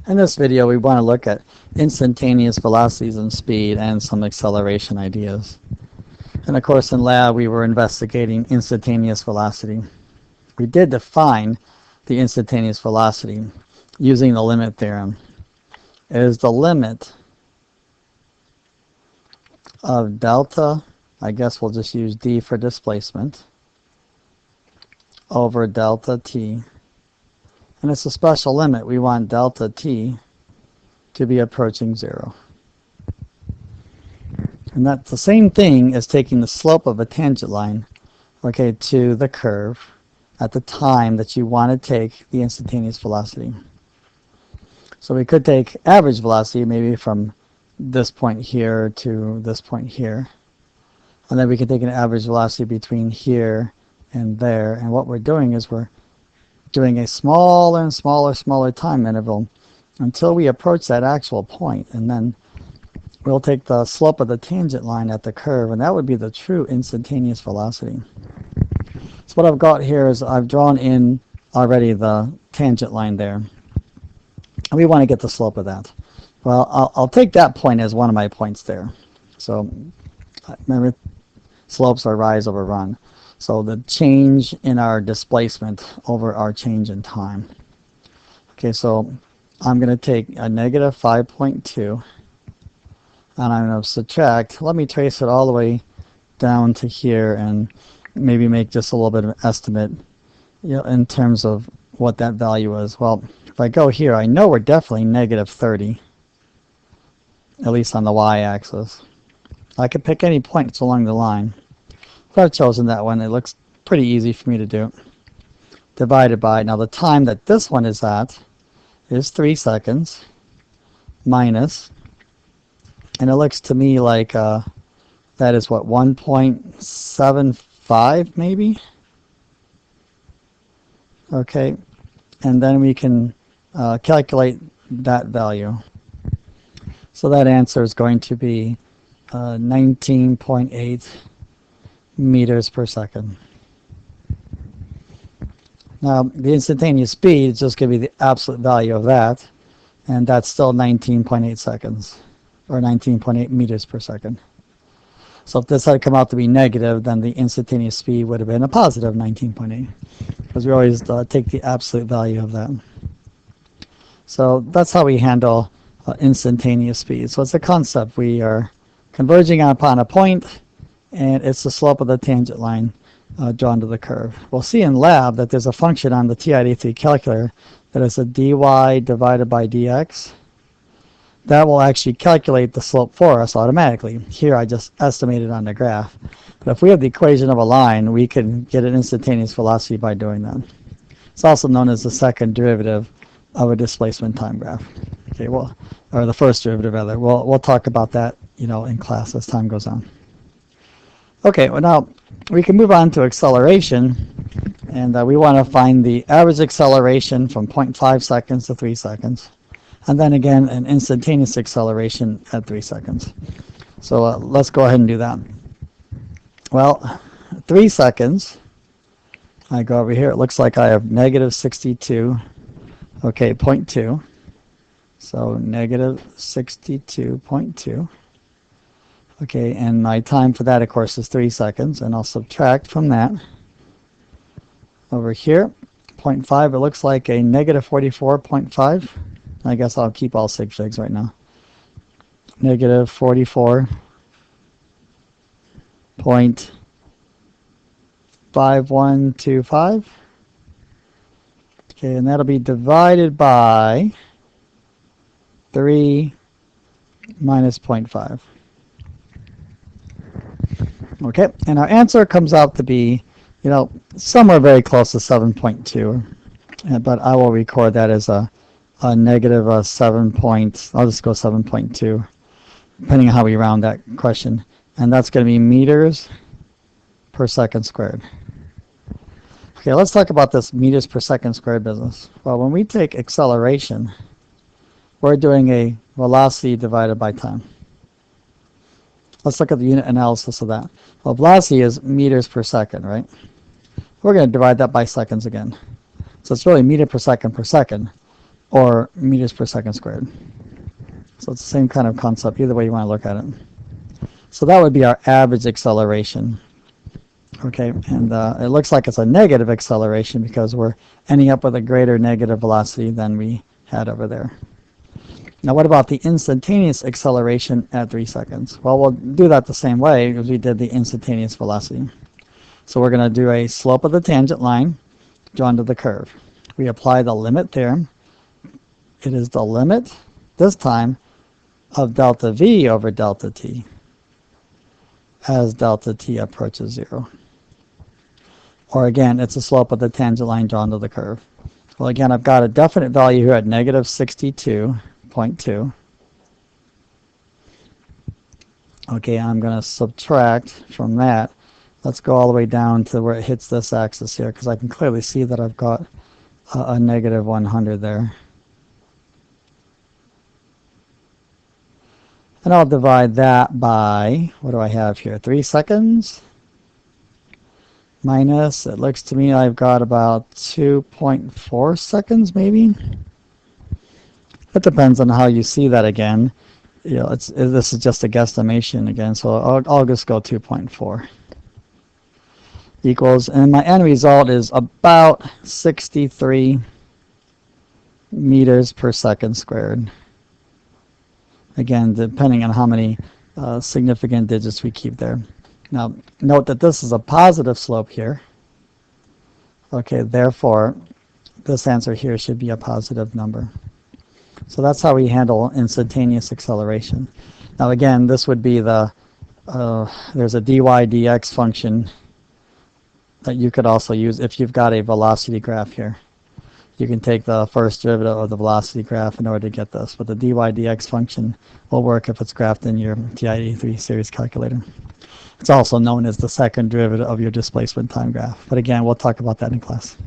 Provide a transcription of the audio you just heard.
In this video, we want to look at instantaneous velocities and speed and some acceleration ideas. And of course, in lab, we were investigating instantaneous velocity. We did define the instantaneous velocity using the limit theorem. It is the limit of delta, I guess we'll just use d for displacement, over delta t. And it's a special limit. We want delta t to be approaching 0. And that's the same thing as taking the slope of a tangent line, okay, to the curve at the time that you want to take the instantaneous velocity. So we could take average velocity maybe from this point here to this point here. And then we could take an average velocity between here and there. And what we're doing is we're doing a smaller and smaller time interval until we approach that actual point. And then we'll take the slope of the tangent line at the curve, and that would be the true instantaneous velocity. So what I've got here is I've drawn in already the tangent line there. And we want to get the slope of that. Well, I'll take that point as one of my points there. So remember, slopes are rise over run. So the change in our displacement over our change in time. Okay, so I'm going to take a negative 5.2 and I'm going to subtract. Let me trace it all the way down to here and maybe make just a little bit of an estimate, in terms of what that value is. Well, if I go here, I know we're definitely negative 30, at least on the y-axis. I could pick any points along the line. If I've chosen that one, it looks pretty easy for me to do. Divided by, now the time that this one is at is 3 seconds minus, and it looks to me like that is what, 1.75 maybe? Okay, and then we can calculate that value. So that answer is going to be 19.8 meters per second. Now, the instantaneous speed is just going to be the absolute value of that, and that's still 19.8 seconds, or 19.8 meters per second. So if this had come out to be negative, then the instantaneous speed would have been a positive 19.8, because we always take the absolute value of that. So that's how we handle instantaneous speed. So it's a concept. We are converging upon a point, and it's the slope of the tangent line drawn to the curve. We'll see in lab that there's a function on the TI-83 calculator that is a dy divided by dx. That will actually calculate the slope for us automatically. Here I just estimated on the graph. But if we have the equation of a line, we can get an instantaneous velocity by doing that. It's also known as the second derivative of a displacement time graph. Okay, well, or the first derivative rather. We'll talk about that, in class as time goes on. Okay, well now we can move on to acceleration, and we want to find the average acceleration from 0.5 seconds to 3 seconds, and then again an instantaneous acceleration at 3 seconds. So let's go ahead and do that. Well, 3 seconds, I go over here, it looks like I have negative 62, okay, 0.2, so negative 62.2. Okay, and my time for that, of course, is 3 seconds, and I'll subtract from that. Over here, 0.5, it looks like a negative 44.5. I guess I'll keep all sig figs right now. Negative 44.5125. Okay, and that'll be divided by 3 minus 0.5. Okay, and our answer comes out to be, somewhere very close to 7.2, but I will record that as a negative 7 point, I'll just go 7.2, depending on how we round that question, and that's going to be meters per second squared. Okay, let's talk about this meters per second squared business. Well, when we take acceleration, we're doing a velocity divided by time. Let's look at the unit analysis of that. Well, velocity is meters per second, right? We're going to divide that by seconds again. So it's really meter per second, or meters per second squared. So it's the same kind of concept, either way you want to look at it. So that would be our average acceleration. Okay, and it looks like it's a negative acceleration because we're ending up with a greater negative velocity than we had over there. Now what about the instantaneous acceleration at 3 seconds? Well, we'll do that the same way as we did the instantaneous velocity. So we're going to do a slope of the tangent line drawn to the curve. We apply the limit theorem. It is the limit, this time, of delta v over delta t as delta t approaches 0. Or again, it's the slope of the tangent line drawn to the curve. Well, again, I've got a definite value here at negative 62.2. Okay, I'm going to subtract from that. Let's go all the way down to where it hits this axis here, because I can clearly see that I've got a negative 100 there. And I'll divide that by, what do I have here, 3 seconds? Minus, it looks to me I've got about 2.4 seconds maybe. It depends on how you see that again. You know, this is just a guesstimation again, so I'll just go 2.4 equals, and my end result is about 63 meters per second squared. Again, depending on how many significant digits we keep there. Now, note that this is a positive slope here. Okay, therefore, this answer here should be a positive number. So that's how we handle instantaneous acceleration. Now again, this would be the, there's a dy dx function that you could also use if you've got a velocity graph here. You can take the first derivative of the velocity graph in order to get this, but the dy dx function will work if it's graphed in your TI-83 series calculator. It's also known as the second derivative of your displacement time graph. But again, we'll talk about that in class.